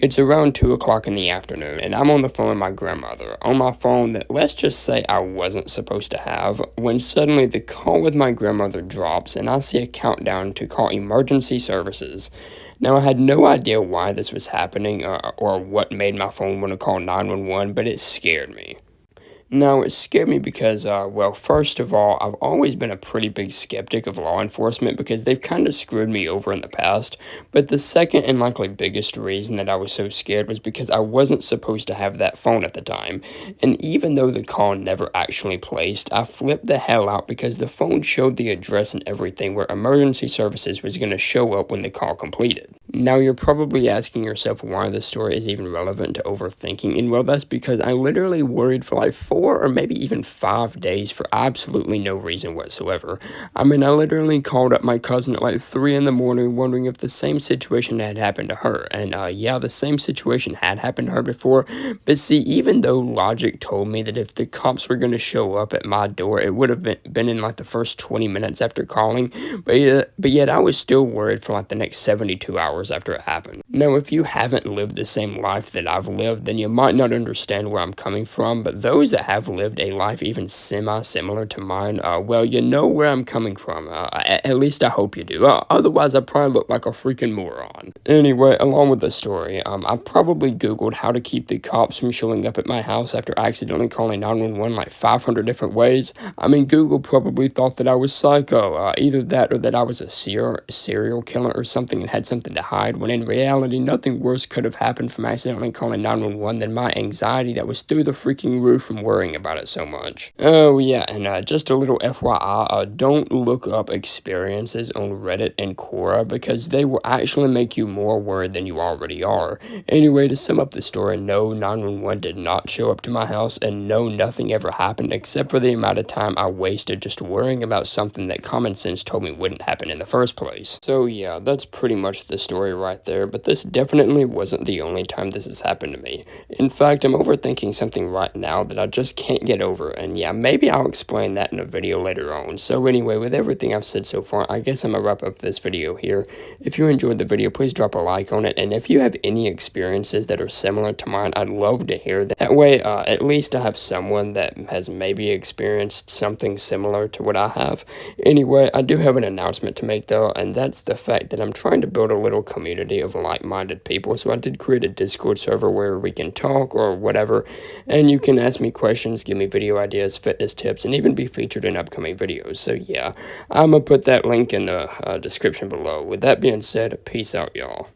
It's around 2 o'clock in the afternoon, and I'm on the phone with my grandmother, on my phone that let's just say I wasn't supposed to have, when suddenly the call with my grandmother drops and I see a countdown to call emergency services. Now, I had no idea why this was happening or what made my phone want to call 911, but it scared me. No, it scared me because, well, first of all, I've always been a pretty big skeptic of law enforcement because they've kind of screwed me over in the past. But the second and likely biggest reason that I was so scared was because I wasn't supposed to have that phone at the time. And even though the call never actually placed, I flipped the hell out because the phone showed the address and everything where emergency services was going to show up when the call completed. Now, you're probably asking yourself why this story is even relevant to overthinking, and well, that's because I literally worried for like 4 or maybe even 5 days for absolutely no reason whatsoever. I mean, I literally called up my cousin at like 3 in the morning wondering if the same situation had happened to her, and yeah, the same situation had happened to her before, but see, even though logic told me that if the cops were going to show up at my door, it would have been in like the first 20 minutes after calling, but yet I was still worried for like the next 72 hours after it happened. Now, if you haven't lived the same life that I've lived, then you might not understand where I'm coming from, but those that have lived a life even semi-similar to mine, well, you know where I'm coming from. At least I hope you do. Otherwise, I probably look like a freaking moron. Anyway, along with the story, I probably Googled how to keep the cops from showing up at my house after accidentally calling 911 like 500 different ways. I mean, Google probably thought that I was psycho, either that or that I was a serial killer or something and had something to hide, when in reality, nothing worse could have happened from accidentally calling 911 than my anxiety that was through the freaking roof from worrying about it so much. Oh, yeah, and just a little FYI, don't look up experiences on Reddit and Quora because they will actually make you more worried than you already are. Anyway, to sum up the story, no, 911 did not show up to my house, and no, nothing ever happened except for the amount of time I wasted just worrying about something that common sense told me wouldn't happen in the first place. So yeah, that's pretty much the story right there, but this definitely wasn't the only time this has happened to me. In fact, I'm overthinking something right now that I just can't get over, and yeah, maybe I'll explain that in a video later on. So anyway, with everything I've said so far, I guess I'm gonna wrap up this video here. If you enjoyed the video, please drop a like on it, and if you have any experiences that are similar to mine, I'd love to hear that. That way, at least I have someone that has maybe experienced something similar to what I have. Anyway, I do have an announcement to make though, and that's the fact that I'm trying to build a little community of like-minded people, so I did create a Discord server where we can talk or whatever, and you can ask me questions, give me video ideas, fitness tips, and even be featured in upcoming videos. So yeah, I'm gonna put that link in the description below. With that being said, peace out, y'all.